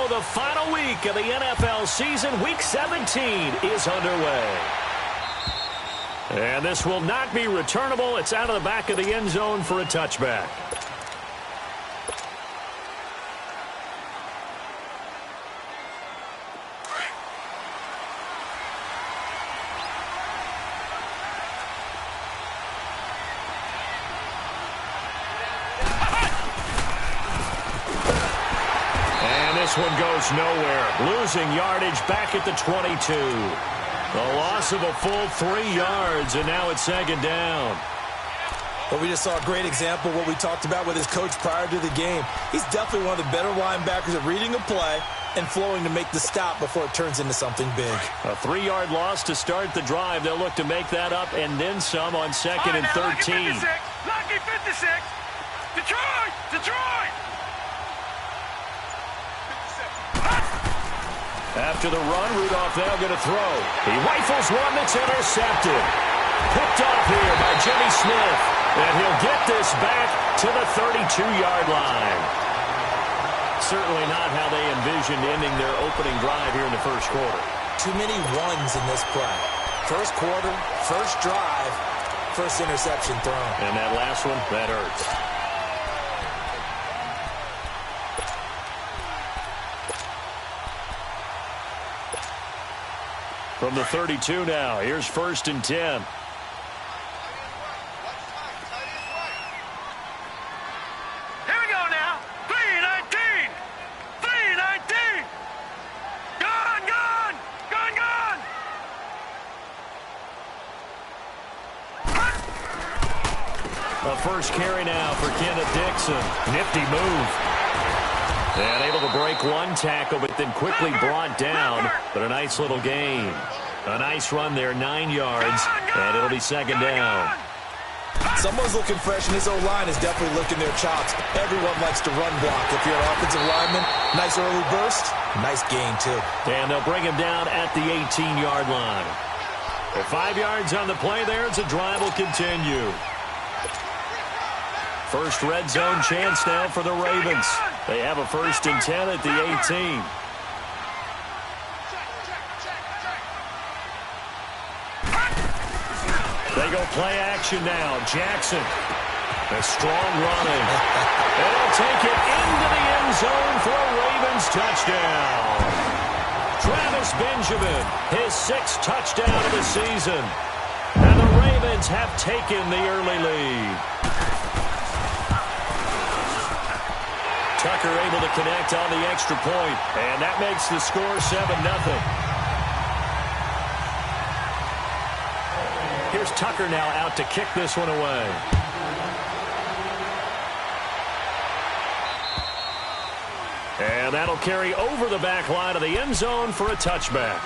the final week of the NFL season, Week 17, is underway. And this will not be returnable. It's out of the back of the end zone for a touchback. This one goes nowhere. Losing yardage back at the 22. The loss of a full 3 yards, and now it's second down. Well, we just saw a great example of what we talked about with his coach prior to the game. He's definitely one of the better linebackers at reading a play and flowing to make the stop before it turns into something big. A 3-yard loss to start the drive. They'll look to make that up and then some on second and 13. Lucky 56. Detroit! Detroit! After the run, Rudolph now going to throw. He rifles one that's intercepted. Picked off here by Jimmy Smith. And he'll get this back to the 32-yard line. Certainly not how they envisioned ending their opening drive here in the first quarter. Too many ones in this play. First quarter, first drive, first interception thrown. And that last one, that hurts. From the 32 now, here's 1st and 10. Here we go now. 3-19. 3-19. Gone, gone. Gone, gone. A first carry now for Kenneth Dixon. Nifty move. And able to break one tackle, but then quickly brought down. But a nice little gain. A nice run there, 9 yards, and it'll be second down. Someone's looking fresh, and his O-line is definitely licking their chops. Everyone likes to run block. If you're an offensive lineman, nice early burst, nice gain, too. And they'll bring him down at the 18-yard line. With 5 yards on the play there, as the drive will continue. First red zone chance now for the Ravens. They have a 1st and 10 at the 18. They go play action now. Jackson. A strong running. And he'll take it into the end zone for a Ravens touchdown. Travis Benjamin, his 6th touchdown of the season. And the Ravens have taken the early lead. Tucker able to connect on the extra point, and that makes the score 7-0. Here's Tucker now out to kick this one away. And that'll carry over the back line of the end zone for a touchback.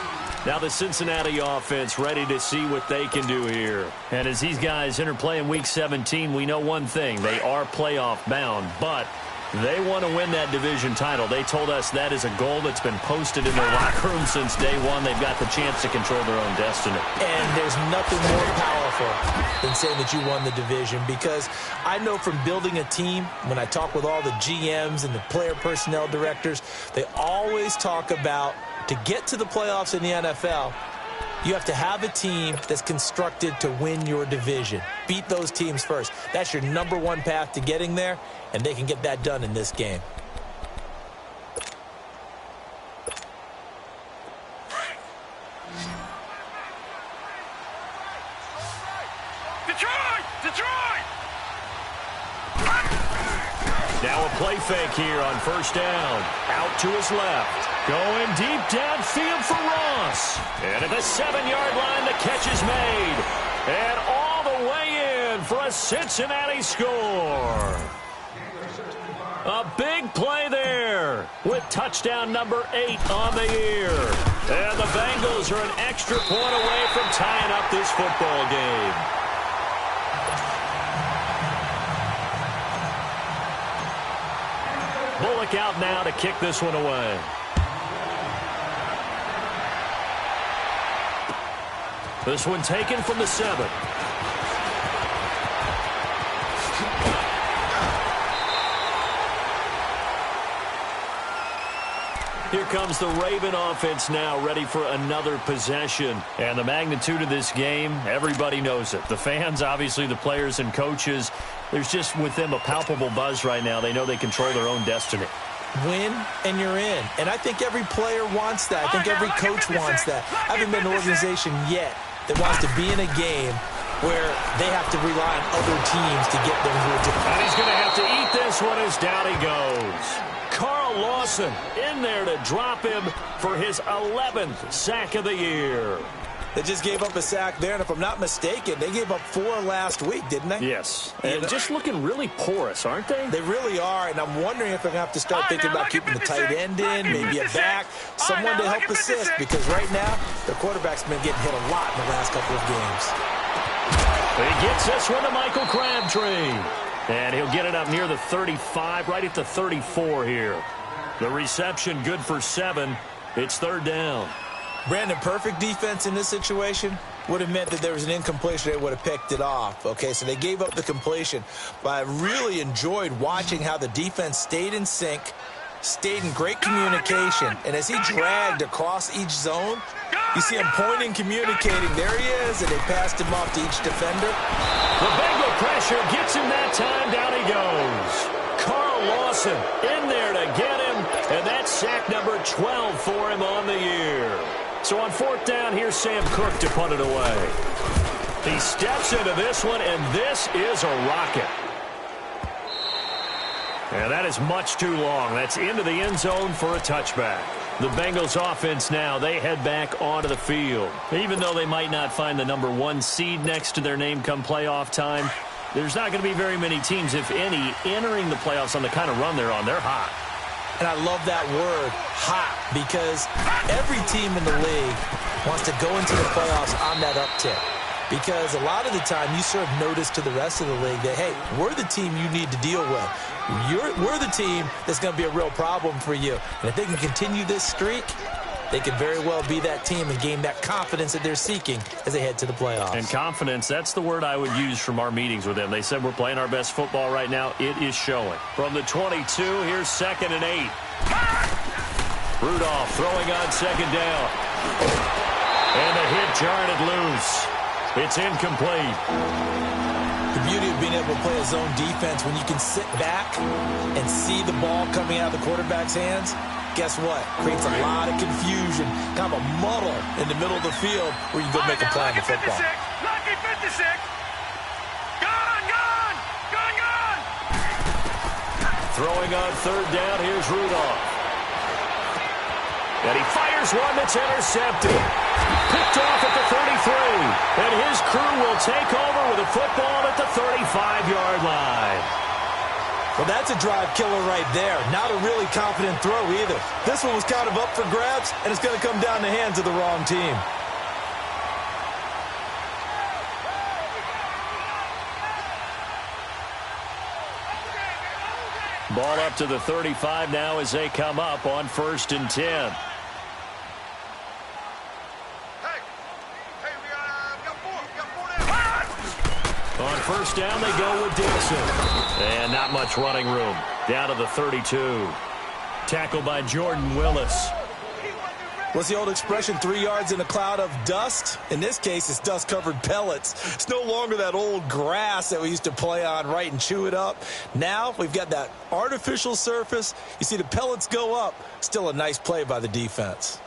Now the Cincinnati offense ready to see what they can do here. And as these guys interplay in Week 17, we know one thing. They are playoff bound, but they want to win that division title. They told us that is a goal that's been posted in their locker room since day one. They've got the chance to control their own destiny. And there's nothing more powerful than saying that you won the division, because I know from building a team, when I talk with all the GMs and the player personnel directors, they always talk about, to get to the playoffs in the NFL, you have to have a team that's constructed to win your division. Beat those teams first. That's your #1 path to getting there, and they can get that done in this game. Detroit! Detroit! Now a play fake here on 1st down. Out to his left. Going deep downfield for Ross. And at the 7-yard line, the catch is made. And all the way in for a Cincinnati score. A big play there with touchdown number 8 on the year. And the Bengals are an extra point away from tying up this football game. Bullock out now to kick this one away. This one taken from the 7. Here comes the Raven offense now, ready for another possession. And the magnitude of this game, everybody knows it. The fans, obviously the players and coaches, there's just with them a palpable buzz right now. They know they control their own destiny. Win and you're in. And I think every player wants that. I think every coach wants that. I haven't been an organization yet that wants to be in a game where they have to rely on other teams to get them to a And he's going to have to eat this one as down he goes. Carl Lawson in there to drop him for his 11th sack of the year. They just gave up a sack there, and if I'm not mistaken, they gave up 4 last week, didn't they? Yes. And just looking really porous, aren't they? They really are, and I'm wondering if they're going to have to start thinking about keeping the tight end in, maybe a back, someone to help assist, because right now, the quarterback's been getting hit a lot in the last couple of games. He gets this one to Michael Crabtree. And he'll get it up near the 35, right at the 34 here. The reception good for 7. It's 3rd down. Brandon, perfect defense in this situation would have meant that there was an incompletion. They would have picked it off. Okay, so they gave up the completion. But I really enjoyed watching how the defense stayed in sync, stayed in great communication. And as he dragged across each zone, you see him pointing, communicating. There he is, and they passed him off to each defender. The Bengal pressure gets him that time. Down he goes. Carl Lawson in there to get him, and that's sack number 12 for him on the year. So on 4th down, here's Sam Cook to punt it away. He steps into this one, and this is a rocket. And that is much too long. That's into the end zone for a touchback. The Bengals offense now, they head back onto the field. Even though they might not find the number 1 seed next to their name come playoff time, there's not going to be very many teams, if any, entering the playoffs on the kind of run they're on. They're hot. And I love that word, hot, because every team in the league wants to go into the playoffs on that uptick. Because a lot of the time you serve notice to the rest of the league that, hey, we're the team you need to deal with. We're the team that's going to be a real problem for you. And if they can continue this streak, they could very well be that team and gain that confidence that they're seeking as they head to the playoffs. And confidence, that's the word I would use from our meetings with them. They said we're playing our best football right now. It is showing. From the 22, here's 2nd and 8. Rudolph throwing on 2nd down. And the hit jarred it loose. It's incomplete. The beauty of being able to play a zone defense when you can sit back and see the ball coming out of the quarterback's hands, guess what? Creates a lot of confusion, kind of a muddle in the middle of the field where you go make a play on the football. Lucky 56. Gone, gone, gone, gone. Throwing on 3rd down, here's Rudolph. And he fires one that's intercepted. Picked off at the 33. And his crew will take over with a football at the 35-yard line. Well, that's a drive killer right there. Not a really confident throw either. This one was kind of up for grabs, and it's going to come down the hands of the wrong team. Ball up to the 35 now as they come up on 1st and 10. On 1st down, they go with Dixon. And not much running room. Down to the 32. Tackled by Jordan Willis. What's the old expression, 3 yards in a cloud of dust? In this case, it's dust-covered pellets. It's no longer that old grass that we used to play on, right, and chew it up. Now we've got that artificial surface. You see the pellets go up. Still a nice play by the defense.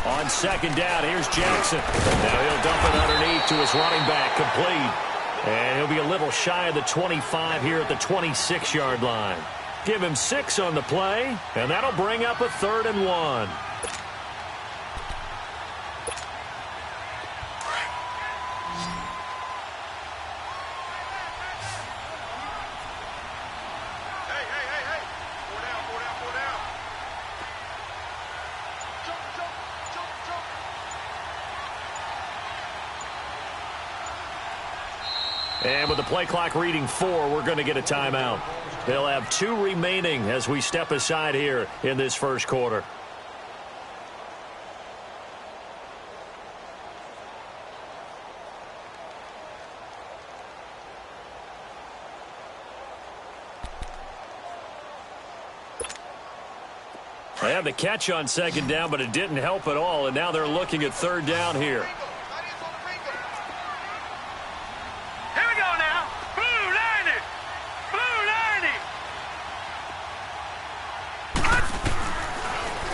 On 2nd down, here's Jackson. Now he'll dump it underneath to his running back, complete. And he'll be a little shy of the 25 here at the 26-yard line. Give him 6 on the play, and that'll bring up a 3rd and 1. And with the play clock reading 4, we're going to get a timeout. They'll have 2 remaining as we step aside here in this 1st quarter. They had the catch on second down, but it didn't help at all, and now they're looking at third down here. Here we go now. Blue 90. Blue 90.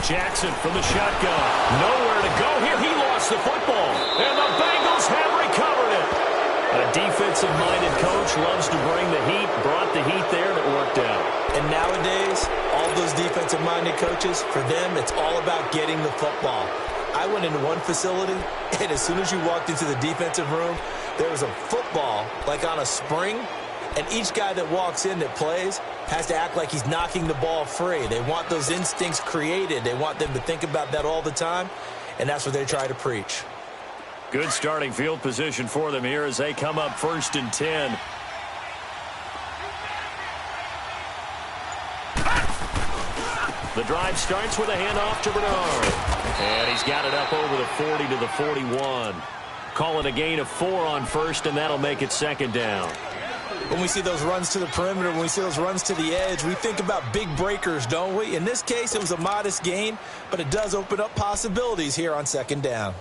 Jackson from the shotgun. Nowhere to go here. He lost the football, and the Bengals have recovered it. A defensive-minded coach loves to bring the heat, brought the heat there, and it worked out. And nowadays, all those defensive-minded coaches, for them, it's all about getting the football. I went into one facility, and as soon as you walked into the defensive room, there was a football, like on a spring, and each guy that walks in that plays has to act like he's knocking the ball free. They want those instincts created. They want them to think about that all the time, and that's what they try to preach. Good starting field position for them here as they come up 1st and 10. The drive starts with a handoff to Bernard. And he's got it up over the 40 to the 41. Call it a gain of 4 on first, and that'll make it second down. When we see those runs to the perimeter, when we see those runs to the edge, we think about big breakers, don't we? In this case, it was a modest gain, but it does open up possibilities here on second down.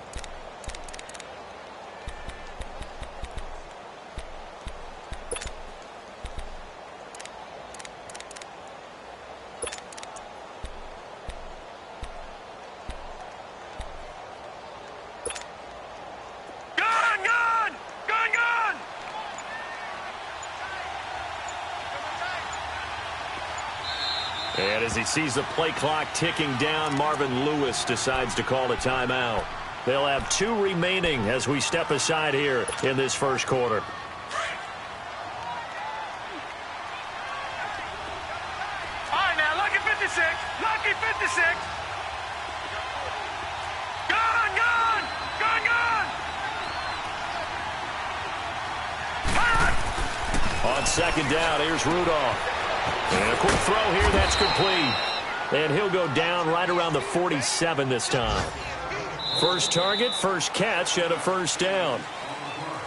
And as he sees the play clock ticking down, Marvin Lewis decides to call a timeout. They'll have 2 remaining as we step aside here in this first quarter. All right, now, lucky 56. Lucky 56. Gone, gone. Gone, gone. On second down, here's Rudolph. And a quick throw here, that's complete. And he'll go down right around the 47 this time. First target, first catch, and a first down.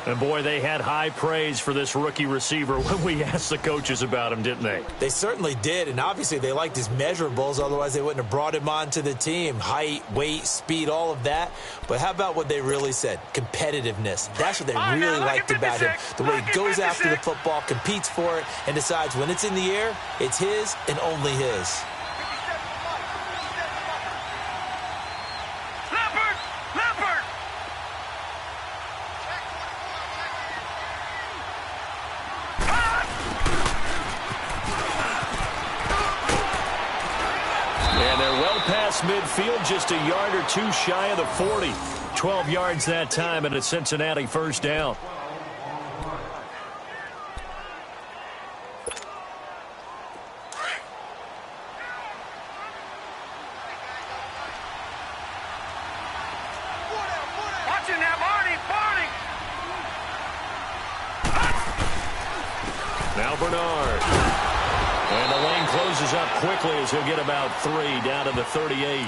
And, boy, they had high praise for this rookie receiver when we asked the coaches about him, didn't they? They certainly did, and obviously they liked his measurables. Otherwise, they wouldn't have brought him onto the team. Height, weight, speed, all of that. But how about what they really said? Competitiveness. That's what they really liked about him. The way he goes after the football, competes for it, and decides when it's in the air, it's his and only his. Midfield just a yard or 2 shy of the 40. 12 yards that time, and a Cincinnati first down. Watching that, Barney. Now Bernard. And the lane closes up quickly as he'll get about 3 down to the 38.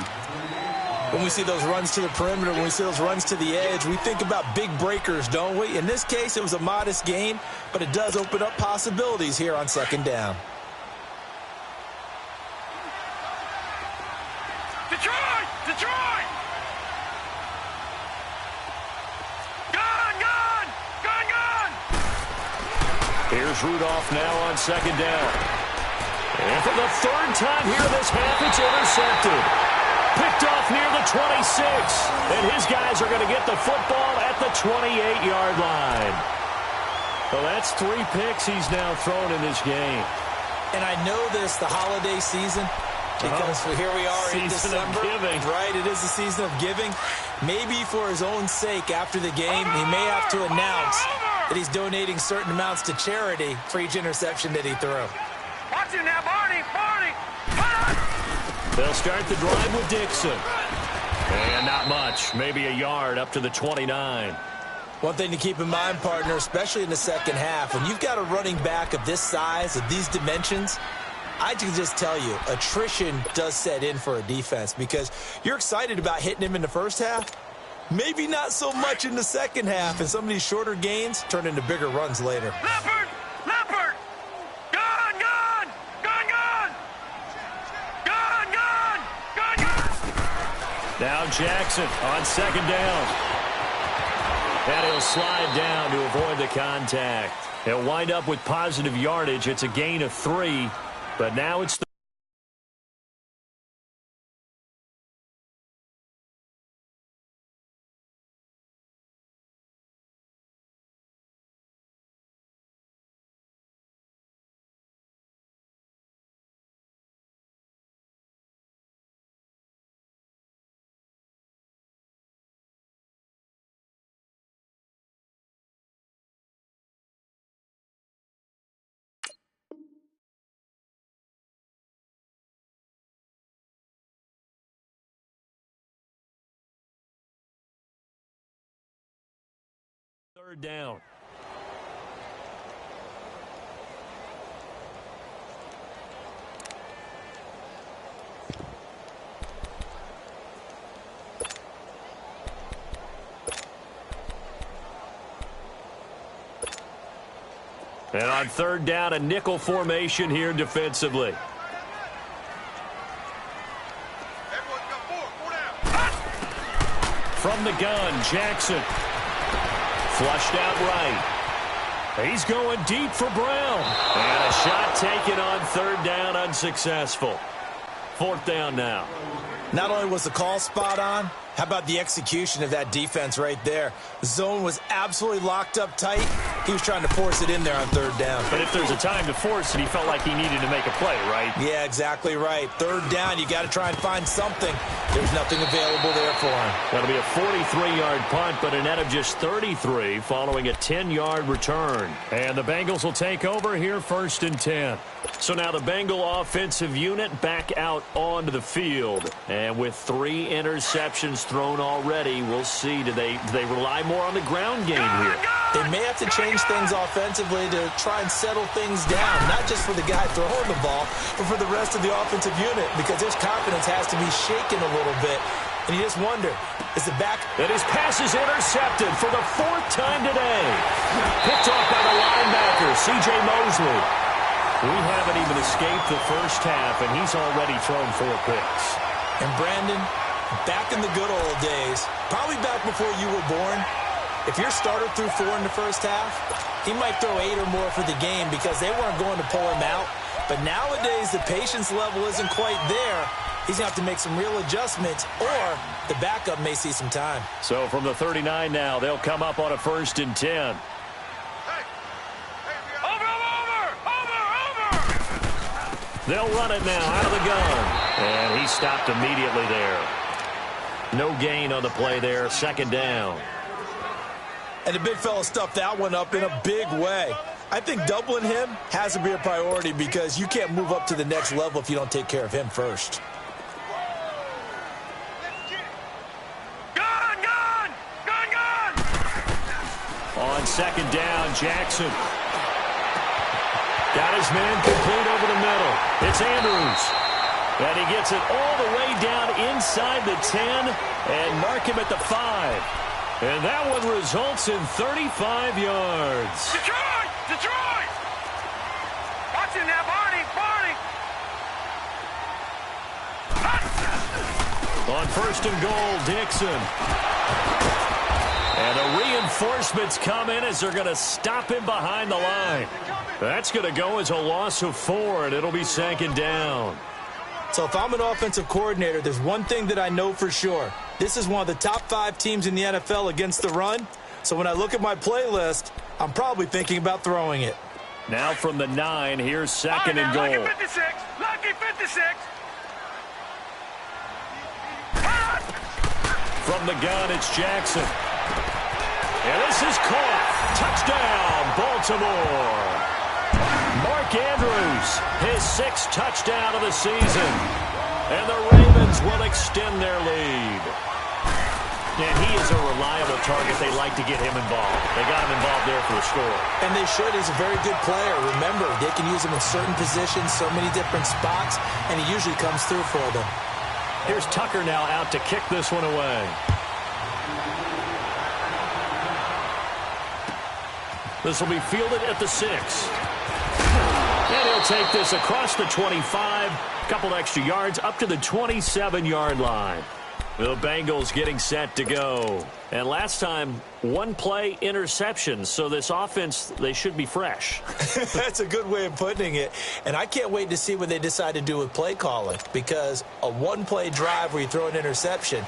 When we see those runs to the perimeter, when we see those runs to the edge, we think about big breakers, don't we? In this case, it was a modest gain, but it does open up possibilities here on second down. Detroit! Detroit! Gone! Gone! Gone! Gone! Here's Rudolph now on second down. And for the 3rd time here this half, it's intercepted. Picked off near the 26. And his guys are going to get the football at the 28-yard line. Well, that's 3 picks he's now thrown in this game. And I know this, the holiday season, because here we are in December. Right, it is the season of giving. Maybe for his own sake, after the game, he may have to announce that he's donating certain amounts to charity for each interception that he threw. Watching now, Barney. They'll start the drive with Dixon. And not much, maybe a yard up to the 29. One thing to keep in mind, partner, especially in the second half, when you've got a running back of this size, of these dimensions, I can just tell you, attrition does set in for a defense because you're excited about hitting him in the first half. Maybe not so much in the second half, and some of these shorter gains turn into bigger runs later. Leopard! Leopard! Gone! Gone! Gone! Gone! Gone! Gone! Gone! Now Jackson on second down. And he'll slide down to avoid the contact. He'll wind up with positive yardage. It's a gain of 3, but now it's third down. And on third down, a nickel formation here defensively. From the gun, Jackson. Flushed out right. He's going deep for Brown. And a shot taken on third down, unsuccessful. Fourth down now. Not only was the call spot on, how about the execution of that defense right there? The zone was absolutely locked up tight. He was trying to force it in there on third down. But if there's a time to force it, he felt like he needed to make a play, right? Yeah, exactly right. Third down, you got to try and find something. There's nothing available there for him. That'll be a 43-yard punt, but a net of just 33 following a 10-yard return. And the Bengals will take over here first and 10. So now the Bengal offensive unit back out onto the field. And with 3 interceptions thrown already, we'll see. Do they rely more on the ground game here? They may have to change things offensively to try and settle things down, not just for the guy throwing the ball, but for the rest of the offensive unit, because his confidence has to be shaken a little bit. And you just wonder, is the back... And his pass is intercepted for the 4th time today. Picked off by the linebacker, C.J. Mosley. We haven't even escaped the first half, and he's already thrown 4 picks. And Brandon, back in the good old days, probably back before you were born, if your starter threw 4 in the first half, he might throw 8 or more for the game because they weren't going to pull him out. But nowadays, the patience level isn't quite there. He's going to have to make some real adjustments, or the backup may see some time. So from the 39 now, they'll come up on a 1st and 10. They'll run it now out of the gun. And he stopped immediately there. No gain on the play there. 2nd down. And the big fella stuffed that one up in a big way. I think doubling him has to be a priority because you can't move up to the next level if you don't take care of him first. Gun! On 2nd down, Jackson. Got his man complete over the middle. It's Andrews. And he gets it all the way down inside the 10 and mark him at the 5. And that one results in 35 yards. Detroit! Watch him now, Barney! On 1st and goal, Dixon. And the reinforcements come in as they're going to stop him behind the line. That's going to go as a loss of 4, and it'll be 2nd down. So if I'm an offensive coordinator, there's one thing that I know for sure. This is one of the top 5 teams in the NFL against the run. So when I look at my playlist, I'm probably thinking about throwing it. Now from the 9, here's 2nd and goal. Lucky 56! Lucky 56! From the gun, it's Jackson. And this is caught. Touchdown, Baltimore. Mark Andrews, his 6th touchdown of the season. And the Ravens will extend their lead. And he is a reliable target. They like to get him involved. They got him involved there for the score. And they should. He's a very good player. Remember, they can use him in certain positions, so many different spots, and he usually comes through for them. Here's Tucker now out to kick this one away. This will be fielded at the 6. And he'll take this across the 25, a couple extra yards, up to the 27-yard line. The Bengals getting set to go. And last time, one play interception. So this offense, they should be fresh. That's a good way of putting it. And I can't wait to see what they decide to do with play calling. Because a one-play drive where you throw an interception,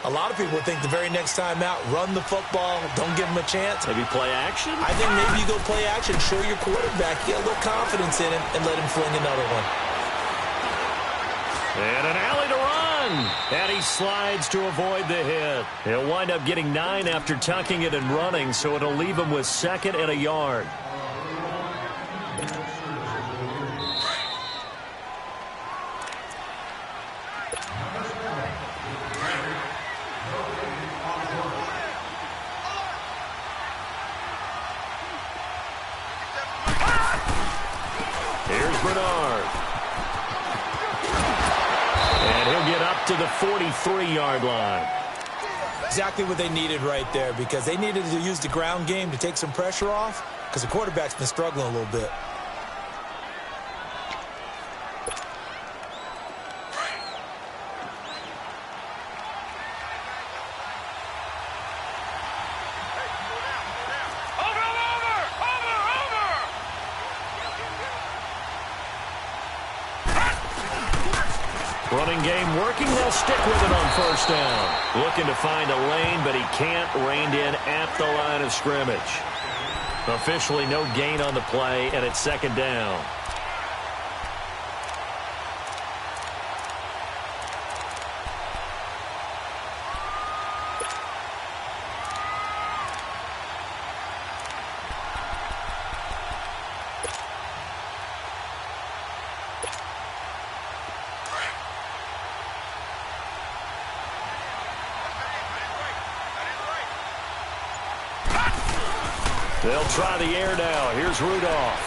a lot of people think the very next time out, run the football, don't give them a chance. Maybe play action? I think maybe you go play action, show your quarterback, get a little confidence in him, and let him fling another one. And an alley to run. And he slides to avoid the hit. He'll wind up getting 9 after tucking it and running, so it'll leave him with 2nd and a yard. Here's Bernard. And he'll get up to the 43-yard line. Exactly what they needed right there, because they needed to use the ground game to take some pressure off, because the quarterback's been struggling a little bit. Running game working. They'll stick with it on first down. Looking to find a lane, but he can't. Reined in at the line of scrimmage. Officially no gain on the play, and it's 2nd down. They'll try the air now. Here's Rudolph.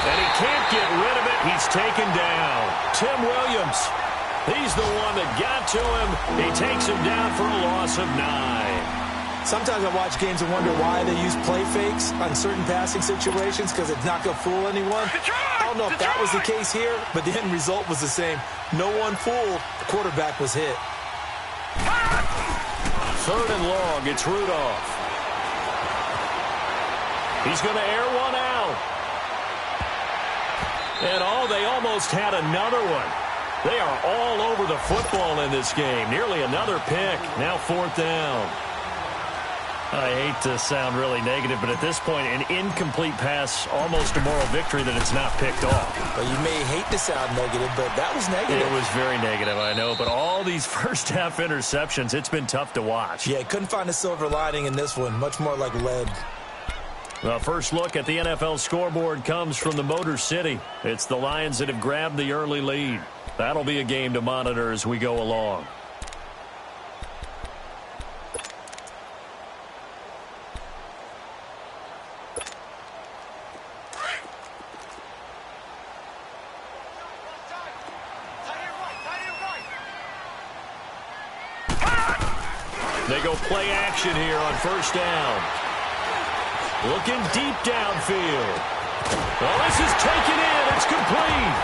And he can't get rid of it. He's taken down. Tim Williams. He's the one that got to him. He takes him down for a loss of 9. Sometimes I watch games and wonder why they use play fakes on certain passing situations, because it's not going to fool anyone. I don't know if that was the case here, but the end result was the same. No one fooled. The quarterback was hit. 3rd and long. It's Rudolph. He's going to air one out. And they almost had another one. They are all over the football in this game. Nearly another pick. Now 4th down. I hate to sound really negative, but at this point, an incomplete pass, almost a moral victory that it's not picked off. Well, you may hate to sound negative, but that was negative. It was very negative, I know. But all these first-half interceptions, it's been tough to watch. Yeah, couldn't find a silver lining in this one. Much more like lead. The first look at the NFL scoreboard comes from the Motor City. It's the Lions that have grabbed the early lead. That'll be a game to monitor as we go along. They go play action here on first down. Looking deep downfield. Well, this is taken in. It's complete.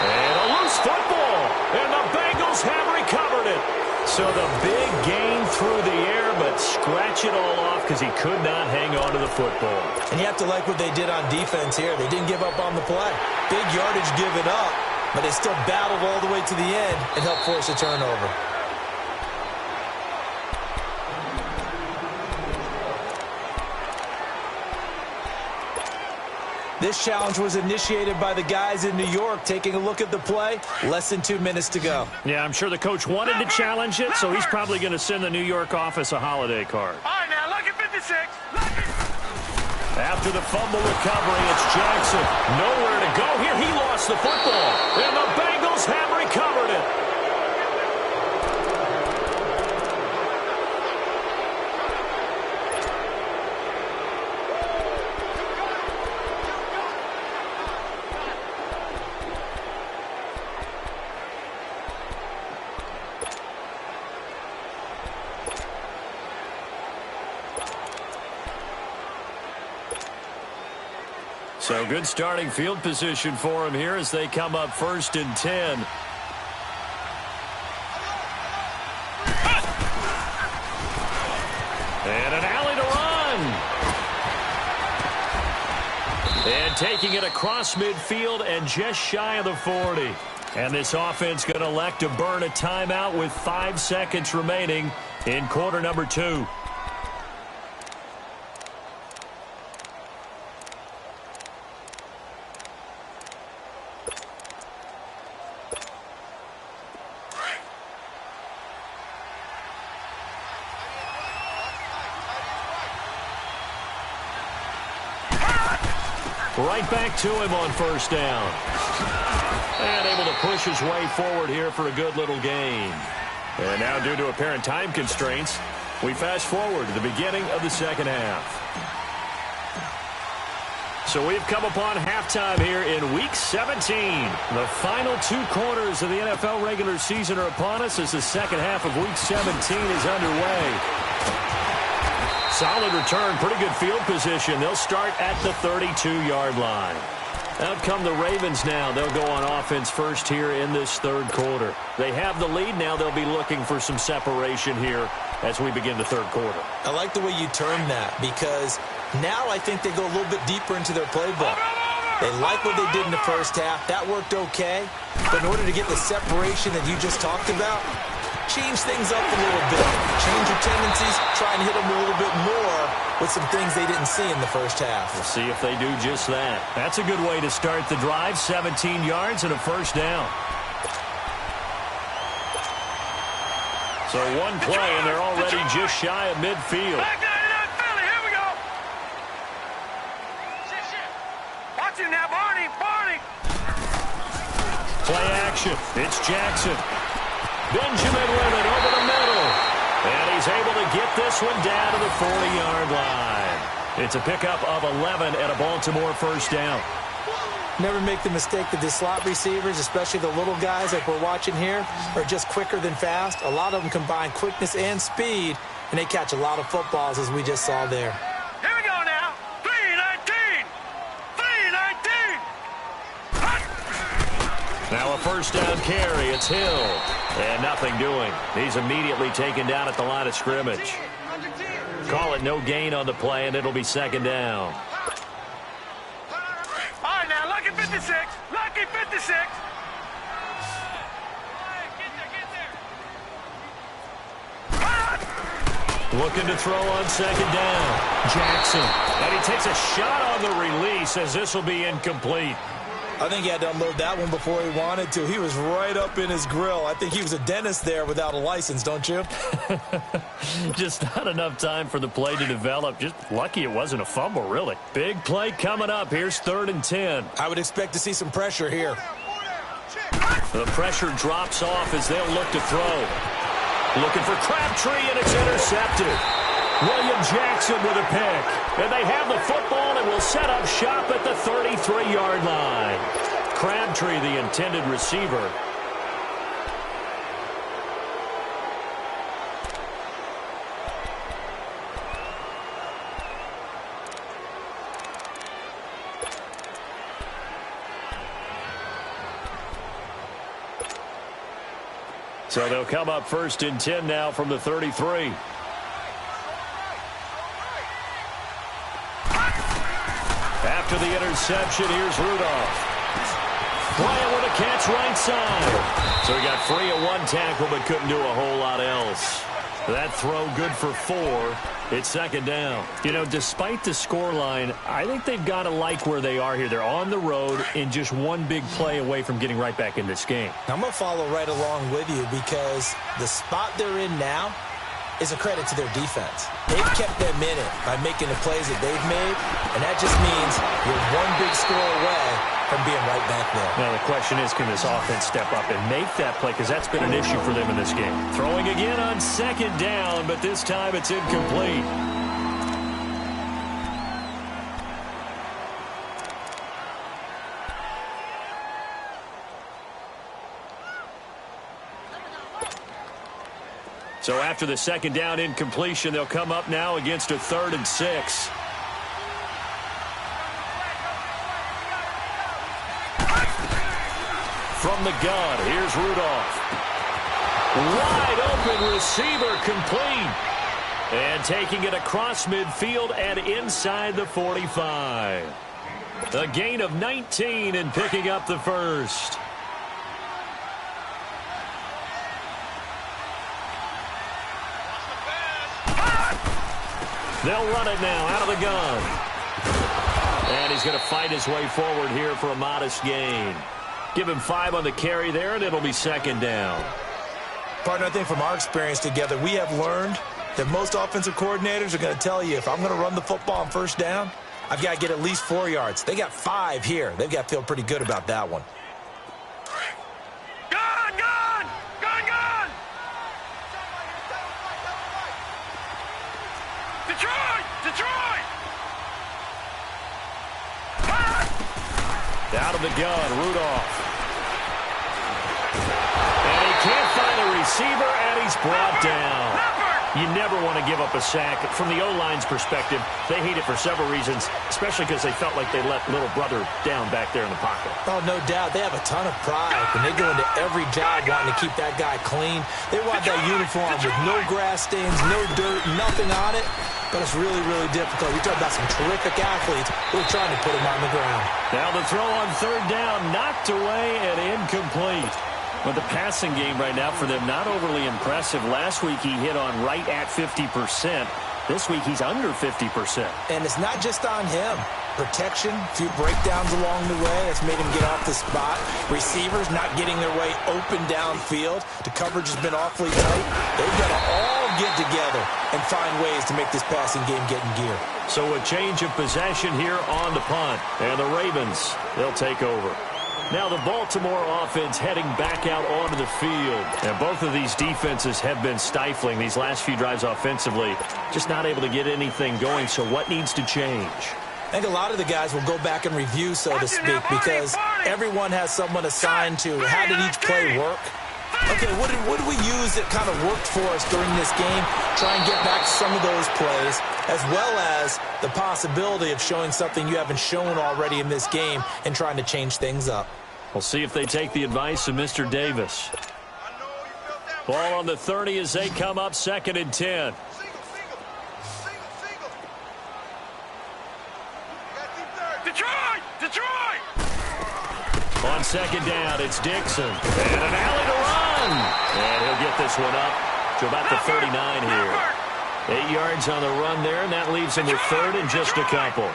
And a loose football. And the Bengals have recovered it. So the big gain through the air, but scratch it all off because he could not hang on to the football. And you have to like what they did on defense here. They didn't give up on the play. Big yardage given up, but they still battled all the way to the end and helped force a turnover. This challenge was initiated by the guys in New York. Taking a look at the play, less than 2 minutes to go. Yeah, I'm sure the coach wanted to challenge it, so he's probably going to send the New York office a holiday card. All right, now, look at 56. After the fumble recovery, it's Jackson. Nowhere to go here. He lost the football, and the Bengals have recovered it. So good starting field position for him here as they come up 1st and 10. And an alley to run. And taking it across midfield and just shy of the 40. And this offense going to elect to burn a timeout with 5 seconds remaining in quarter number 2. Right back to him on first down. And able to push his way forward here for a good little gain. And now, due to apparent time constraints, we fast forward to the beginning of the second half. So we've come upon halftime here in Week 17. The final 2 quarters of the NFL regular season are upon us as the second half of Week 17 is underway. Solid return, pretty good field position. They'll start at the 32-yard line. Out come the Ravens now. They'll go on offense first here in this third quarter. They have the lead now. They'll be looking for some separation here as we begin the third quarter. I like the way you term that because now I think they go a little bit deeper into their playbook. They like what they did in the first half. That worked okay. But in order to get the separation that you just talked about, change things up a little bit. Change your tendencies. Try and hit them a little bit more with some things they didn't see in the first half. We'll see if they do just that. That's a good way to start the drive. 17 yards and a first down. So one play, and they're already just shy of midfield. Back 99 Philly. Here we go. Watch him now, Barney. Barney. Play action. It's Jackson. Benjamin with it over the middle. And he's able to get this one down to the 40-yard line. It's a pickup of 11 and a Baltimore first down. Never make the mistake that the slot receivers, especially the little guys like we're watching here, are just quicker than fast. A lot of them combine quickness and speed, and they catch a lot of footballs, as we just saw there. Here we go now. 3-19. 3-19. Now a first down carry. It's Hill. And nothing doing. He's immediately taken down at the line of scrimmage. Call it no gain on the play, and it'll be second down. All right, now, lucky 56. Lucky 56. Looking to throw on second down. Jackson. And he takes a shot on the release as this will be incomplete. I think he had to unload that one before he wanted to. He was right up in his grill. I think he was a dentist there without a license, don't you? Just not enough time for the play to develop. Just lucky it wasn't a fumble, really. Big play coming up. Here's 3rd and 10. I would expect to see some pressure here. The pressure drops off as they'll look to throw. Looking for Crabtree, and it's intercepted. William Jackson with a pick. And they have the football and will set up shop at the 33-yard line. Crabtree, the intended receiver. So they'll come up 1st and 10 now from the 33. After the interception, here's Rudolph. Bryant with a catch right side. So he got free of 1 tackle but couldn't do a whole lot else. That throw good for 4. It's second down. You know, despite the scoreline, I think they've got to like where they are here. They're on the road and just one big play away from getting right back in this game. I'm going to follow right along with you because the spot they're in now is a credit to their defense. They've kept them in it by making the plays that they've made, and that just means you're one big score away from being right back there. Now the question is, can this offense step up and make that play? Because that's been an issue for them in this game. Throwing again on second down, but this time it's incomplete. So after the second down incompletion, they'll come up now against a 3rd and 6. From the gun, here's Rudolph. Wide open receiver complete. And taking it across midfield and inside the 45. A gain of 19 and picking up the first. They'll run it now out of the gun. And he's going to fight his way forward here for a modest gain. Give him 5 on the carry there, and it'll be second down. Partner, I think from our experience together, we have learned that most offensive coordinators are going to tell you, if I'm going to run the football on first down, I've got to get at least 4 yards. They got 5 here. They've got to feel pretty good about that one. Gone, gone! Gone, gone! Detroit! Detroit! Out of the gun, Rudolph. And he can't find a receiver, and he's brought down. You never want to give up a sack. From the O-line's perspective, they hate it for several reasons, especially because they felt like they let little brother down back there in the pocket. Oh, no doubt. They have a ton of pride. When they go into every job wanting to keep that guy clean, they want that uniform with no grass stains, no dirt, nothing on it. But it's really, really difficult. You're talking about some terrific athletes who are trying to put him on the ground. Now the throw on third down, knocked away and incomplete. But the passing game right now for them, not overly impressive. Last week he hit on right at 50%. This week he's under 50%. And it's not just on him. Protection, a few breakdowns along the way. That's made him get off the spot. Receivers not getting their way open downfield. The coverage has been awfully tight. They've got to all get together and find ways to make this passing game get in gear. So a change of possession here on the punt. And the Ravens, they'll take over. Now the Baltimore offense heading back out onto the field. And both of these defenses have been stifling these last few drives offensively. Just not able to get anything going. So what needs to change? I think a lot of the guys will go back and review, so to speak, because everyone has someone assigned to how did each play work. Okay, what did we use that kind of worked for us during this game? Try and get back to some of those plays, as well as the possibility of showing something you haven't shown already in this game and trying to change things up. We'll see if they take the advice of Mr. Davis. Ball on the 30 as they come up, 2nd and 10. Detroit! Detroit! On 2nd down, it's Dixon. And an alley to run. And he'll get this one up to about the 39 here. 8 yards on the run there, and that leaves him with 3rd and just a couple.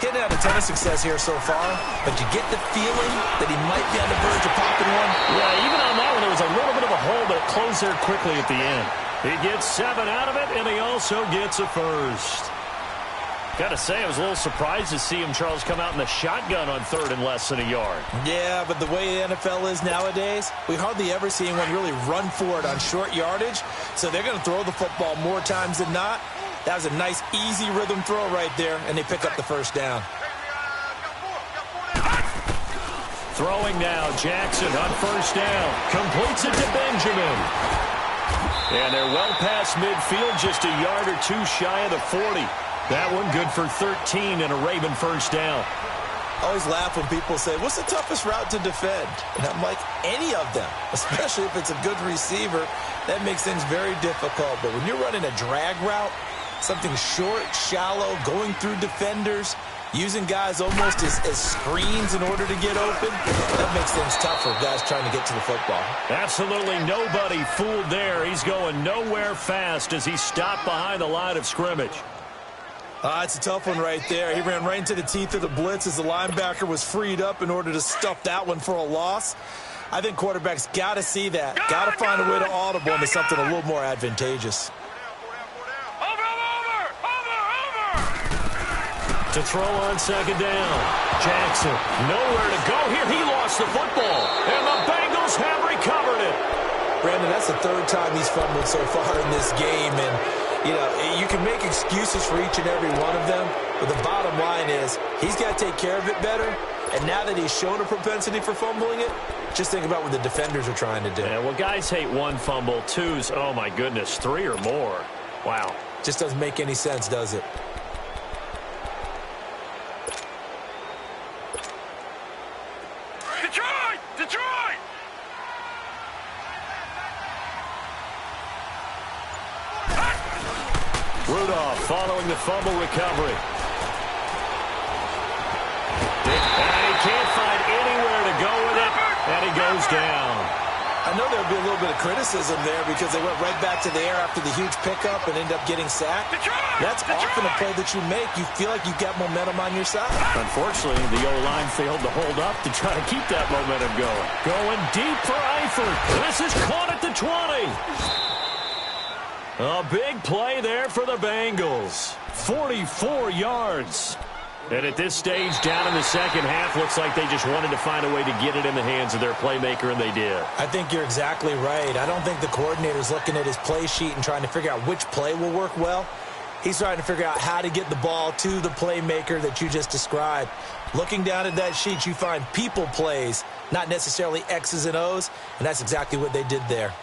Getting out a ton of success here so far, but you get the feeling that he might be on the verge of popping one. Yeah, even on that one, there was a little bit of a hole, but it closed there quickly at the end. He gets 7 out of it, and he also gets a first. Got to say, I was a little surprised to see him, Charles, come out in the shotgun on 3rd and less than a yard. Yeah, but the way the NFL is nowadays, we hardly ever see anyone really run for it on short yardage, so they're going to throw the football more times than not. That was a nice, easy rhythm throw right there, and they pick up the first down. Throwing now, Jackson on 1st down. Completes it to Benjamin. And they're well past midfield, just a yard or 2 shy of the 40. That one good for 13 and a Raven 1st down. I always laugh when people say, what's the toughest route to defend? And I'm like, any of them, especially if it's a good receiver. That makes things very difficult. But when you're running a drag route, something short, shallow, going through defenders, using guys almost as screens in order to get open, that makes things tough for guys trying to get to the football. Absolutely nobody fooled there. He's going nowhere fast as he stopped behind the line of scrimmage. It's a tough one right there. He ran right into the teeth of the blitz as the linebacker was freed up in order to stuff that one for a loss. I think quarterbacks got to see that. Got to find a way to audible into something a little more advantageous. To throw on 2nd down. Jackson, nowhere to go here. He lost the football, and the Bengals have recovered it. Brandon, that's the 3rd time he's fumbled so far in this game, and you know, you can make excuses for each and every one of them, but the bottom line is he's got to take care of it better, and now that he's shown a propensity for fumbling it, just think about what the defenders are trying to do. Yeah, well, guys hate 1 fumble, 2's, oh my goodness, 3 or more. Wow. Just doesn't make any sense, does it? Detroit! Detroit! Rudolph following the fumble recovery. And he can't find anywhere to go with it, and he goes down. I know there'll be a little bit of criticism there because they went right back to the air after the huge pickup and ended up getting sacked. That's often a play that you make. You feel like you've got momentum on your side. Unfortunately, the O-line failed to hold up to try to keep that momentum going. Going deep for Eifert. This is caught at the 20. A big play there for the Bengals. 44 yards. And at this stage, down in the second half, looks like they just wanted to find a way to get it in the hands of their playmaker, and they did. I think you're exactly right. I don't think the coordinator's looking at his play sheet and trying to figure out which play will work well. He's trying to figure out how to get the ball to the playmaker that you just described. Looking down at that sheet, you find people plays, not necessarily X's and O's, and that's exactly what they did there.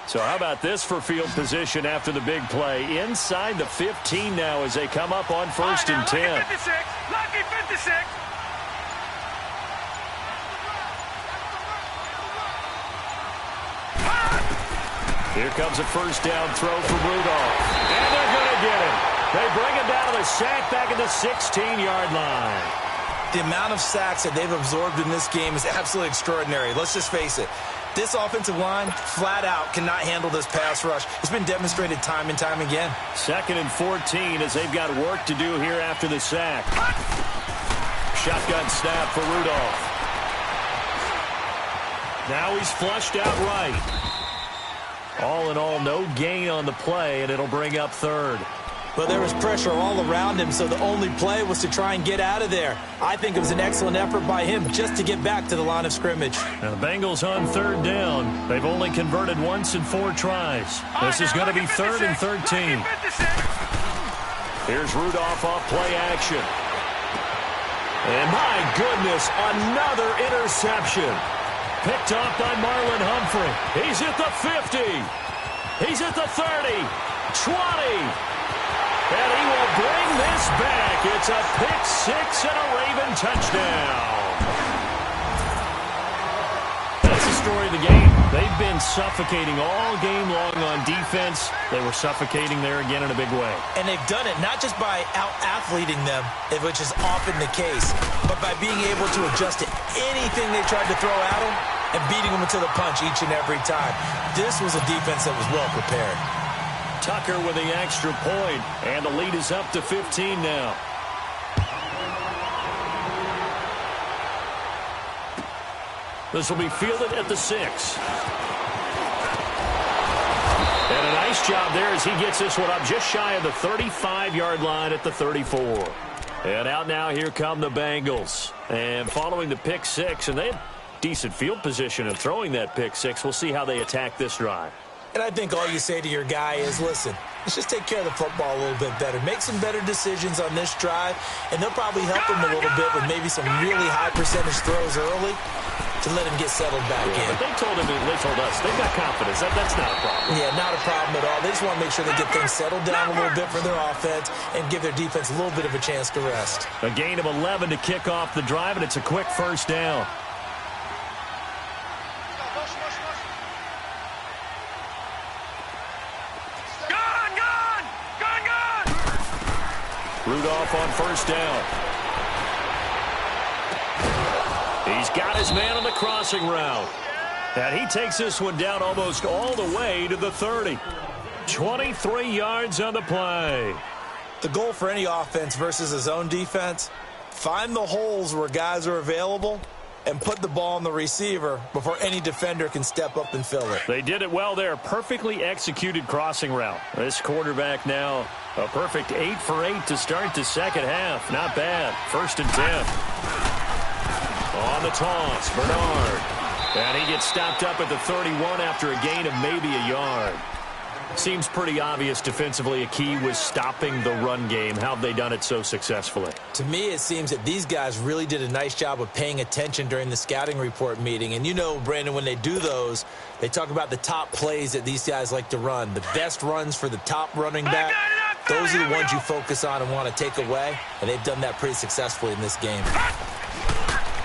So how about this for field position after the big play? Inside the 15 now as they come up on 1st and 10. Lucky 56. Lucky 56. Here comes a first down throw for Rudolph. And they're going to get him. They bring him down to the sack back at the 16-yard line. The amount of sacks that they've absorbed in this game is absolutely extraordinary. Let's just face it. This offensive line, flat out, cannot handle this pass rush. It's been demonstrated time and time again. 2nd and 14 as they've got work to do here after the sack. Shotgun snap for Rudolph. Now he's flushed out right. All in all, no gain on the play, and it'll bring up 3rd. But there was pressure all around him, so the only play was to try and get out of there. I think it was an excellent effort by him just to get back to the line of scrimmage. Now the Bengals on 3rd down. They've only converted once in 4 tries. This is going to be 3rd and 13. Here's Rudolph off play action. And my goodness, another interception. Picked off by Marlon Humphrey. He's at the 50. He's at the 30. 20. And he will bring this back. It's a pick 6 and a Raven touchdown. That's the story of the game. They've been suffocating all game long on defense. They were suffocating there again in a big way. And they've done it not just by out-athleting them, which is often the case, but by being able to adjust to anything they tried to throw at them and beating them into the punch each and every time. This was a defense that was well prepared. Tucker with the extra point, and the lead is up to 15 now. This will be fielded at the 6. And a nice job there as he gets this one up just shy of the 35-yard line at the 34. And out now, here come the Bengals. And following the pick 6, and they have decent field position in throwing that pick 6. We'll see how they attack this drive. And I think all you say to your guy is, listen, let's just take care of the football a little bit better. Make some better decisions on this drive, and they'll probably help him a little bit with maybe some really high percentage throws early to let him get settled back in. But they told us, they've got confidence. That's not a problem. Yeah, not a problem at all. They just want to make sure they get things settled down a little bit for their offense and give their defense a little bit of a chance to rest. A gain of 11 to kick off the drive, and it's a quick first down. Rudolph on first down. He's got his man on the crossing route. And he takes this one down almost all the way to the 30. 23 yards on the play. The goal for any offense versus his own defense, find the holes where guys are available and put the ball on the receiver before any defender can step up and fill it. They did it well there. Perfectly executed crossing route. This quarterback now a perfect 8 for 8 to start the second half. Not bad. 1st and 10. On the toss, Bernard. And he gets stopped up at the 31 after a gain of maybe a yard. Seems pretty obvious defensively a key was stopping the run game. How have they done it so successfully? To me, it seems that these guys really did a nice job of paying attention during the scouting report meeting. And you know, Brandon, when they do those, they talk about the top plays that these guys like to run. The best runs for the top running back, those are the ones you focus on and want to take away. And they've done that pretty successfully in this game.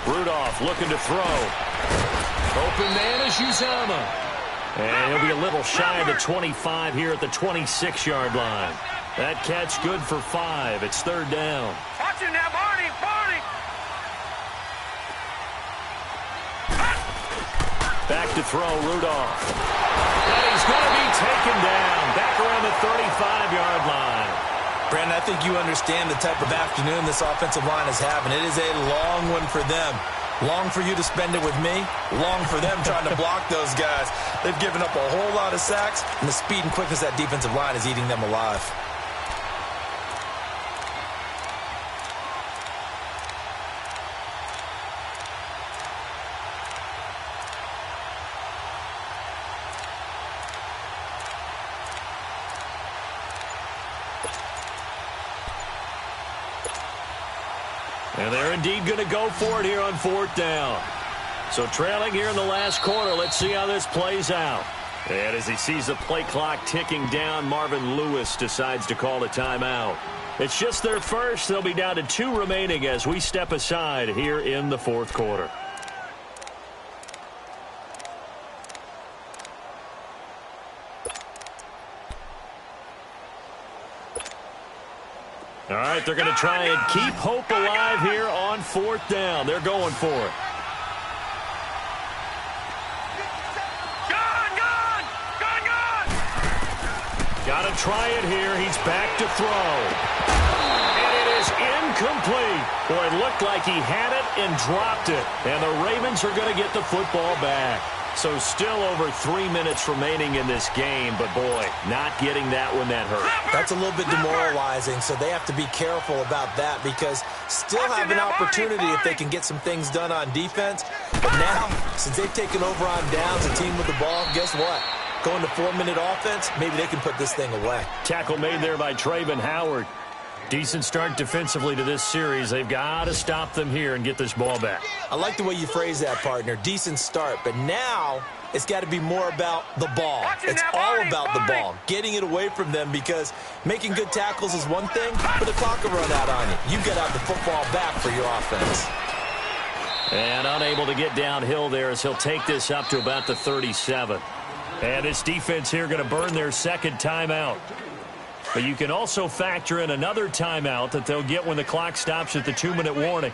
Rudolph looking to throw. Open man is Uzama. And he'll be a little shy of the 25 here at the 26-yard line. That catch good for 5. It's third down. Watch it now, Barney, Barney. Back to throw, Rudolph. And he's going to be taken down. Back around the 35-yard line. Brandon, I think you understand the type of afternoon this offensive line is having. It is a long one for them. Long for you to spend it with me. Long for them trying to block those guys. They've given up a whole lot of sacks, and the speed and quickness of that defensive line is eating them alive. And they're indeed going to go for it here on fourth down. So trailing here in the last quarter, let's see how this plays out. And as he sees the play clock ticking down, Marvin Lewis decides to call a timeout. It's just their first. They'll be down to 2 remaining as we step aside here in the fourth quarter. All right, they're going to try and keep hope alive here on fourth down. They're going for it. Got to try it here. He's back to throw. And it is incomplete. Boy, it looked like he had it and dropped it. And the Ravens are going to get the football back. So still over 3 minutes remaining in this game, but boy, not getting that one that hurt. That's a little bit demoralizing, so they have to be careful about that because still have an opportunity if they can get some things done on defense. But now, since they've taken over on downs, a team with the ball, guess what? Going to 4-minute offense, maybe they can put this thing away. Tackle made there by Trayvon Howard. Decent start defensively to this series. They've got to stop them here and get this ball back. I like the way you phrase that, partner. Decent start, but now it's got to be more about the ball. It's all about the ball, getting it away from them because making good tackles is one thing, but the clock will run out on you. You've got to have the football back for your offense. And unable to get downhill there as he'll take this up to about the 37. And this defense here going to burn their second timeout. But you can also factor in another timeout that they'll get when the clock stops at the 2-minute warning.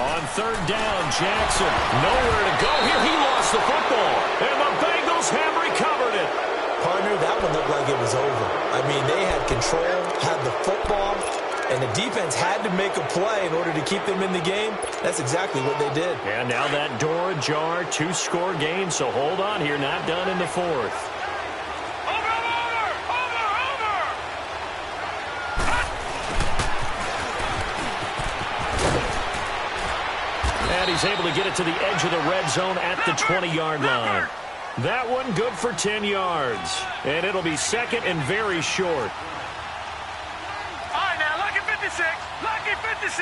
On third down, Jackson. Nowhere to go here. He lost the football. And the Bengals have recovered it. Partner, that one looked like it was over. I mean, they had control, had the football, and the defense had to make a play in order to keep them in the game. That's exactly what they did. And now that door ajar, 2-score game, so hold on here, not done in the fourth. And he's able to get it to the edge of the red zone at the 20-yard line. That one good for 10 yards. And it'll be second and very short. Lucky 56.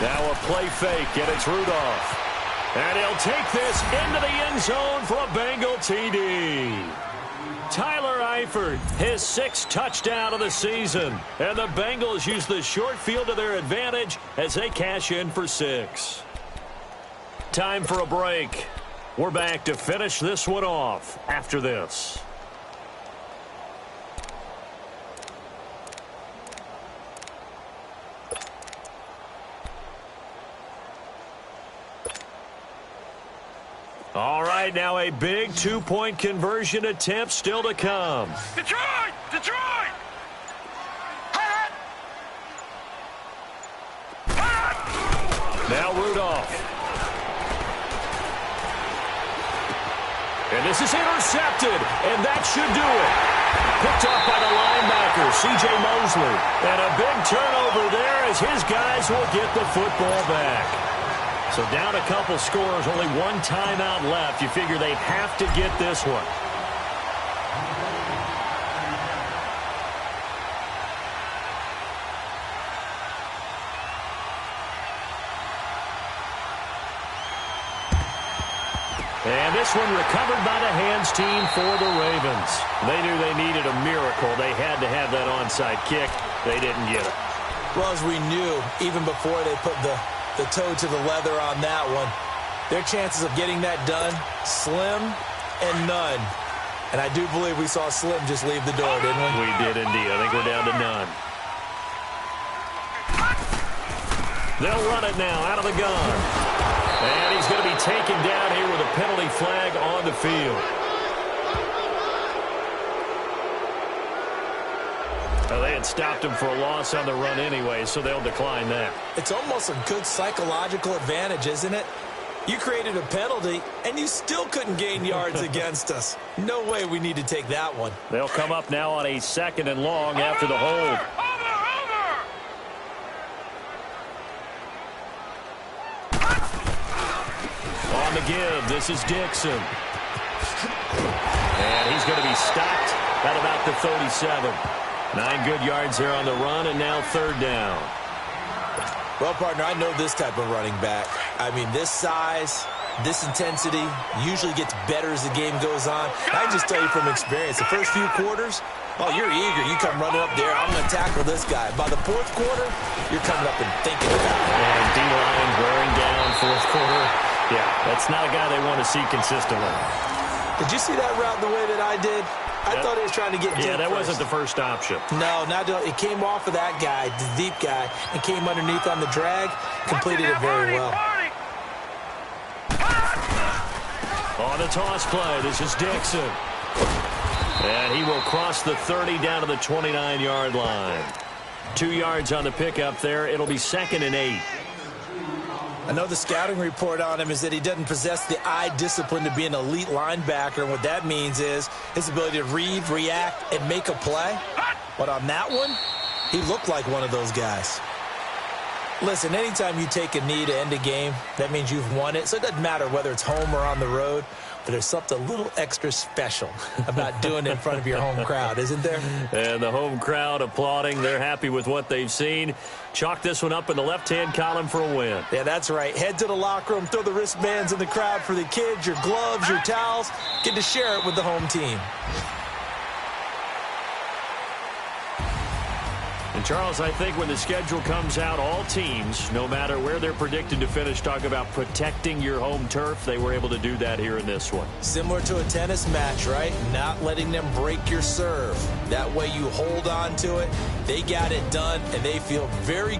Now a play fake, and it's Rudolph. And he'll take this into the end zone for a Bengal TD. Tyler Eifert, his 6th touchdown of the season. And the Bengals use the short field to their advantage as they cash in for 6. Time for a break. We're back to finish this one off after this. All right, now a big 2-point conversion attempt still to come. Detroit! Detroit! Now Rudolph. And this is intercepted, and that should do it. Picked up by the linebacker, C.J. Mosley. And a big turnover there as his guys will get the football back. So down a couple scores, only one timeout left. You figure they'd have to get this one. And this one recovered by the hands team for the Ravens. They knew they needed a miracle. They had to have that onside kick. They didn't get it. Well, as we knew, even before they put the toe to the leather on that one, their chances of getting that done, slim and none. And I do believe we saw Slim just leave the door, didn't we? We did indeed. I think we're down to none. They'll run it now out of the gun. And he's going to be taken down here with a penalty flag on the field. Well, they had stopped him for a loss on the run anyway, so they'll decline that. It's almost a good psychological advantage, isn't it? You created a penalty, and you still couldn't gain yards against us. No way we need to take that one. They'll come up now on a 2nd and long after the hold. On the give, this is Dixon. And he's going to be stopped at about the 37. 9 good yards there on the run, and now 3rd down. Well, partner, I know this type of running back. I mean, this size, this intensity usually gets better as the game goes on. I can just tell you from experience, the first few quarters, oh, you're eager. You come running up there, I'm going to tackle this guy. By the 4th quarter, you're coming up and thinking about it. And D-line wearing down 4th quarter. Yeah, that's not a guy they want to see consistently. Did you see that route the way that I did? I thought he was trying to get deep. Yeah, that wasn't the first option. No, it came off of that guy, the deep guy, and came underneath on the drag. Completed it very well. On the toss play, this is Dixon. And he will cross the 30 down to the 29-yard line. 2 yards on the pickup there. It'll be 2nd and 8. I know the scouting report on him is that he doesn't possess the eye discipline to be an elite linebacker, and what that means is his ability to read, react, and make a play. But on that one, he looked like one of those guys. Listen, anytime you take a knee to end a game, that means you've won it. So it doesn't matter whether it's home or on the road, but there's something a little extra special about doing it in front of your home crowd, isn't there? And the home crowd applauding. They're happy with what they've seen. Chalk this one up in the left-hand column for a win. Yeah, that's right. Head to the locker room, throw the wristbands in the crowd for the kids, your gloves, your towels. Get to share it with the home team. And, Charles, I think when the schedule comes out, all teams, no matter where they're predicted to finish, talk about protecting your home turf. They were able to do that here in this one. Similar to a tennis match, right? Not letting them break your serve. That way you hold on to it. They got it done, and they feel very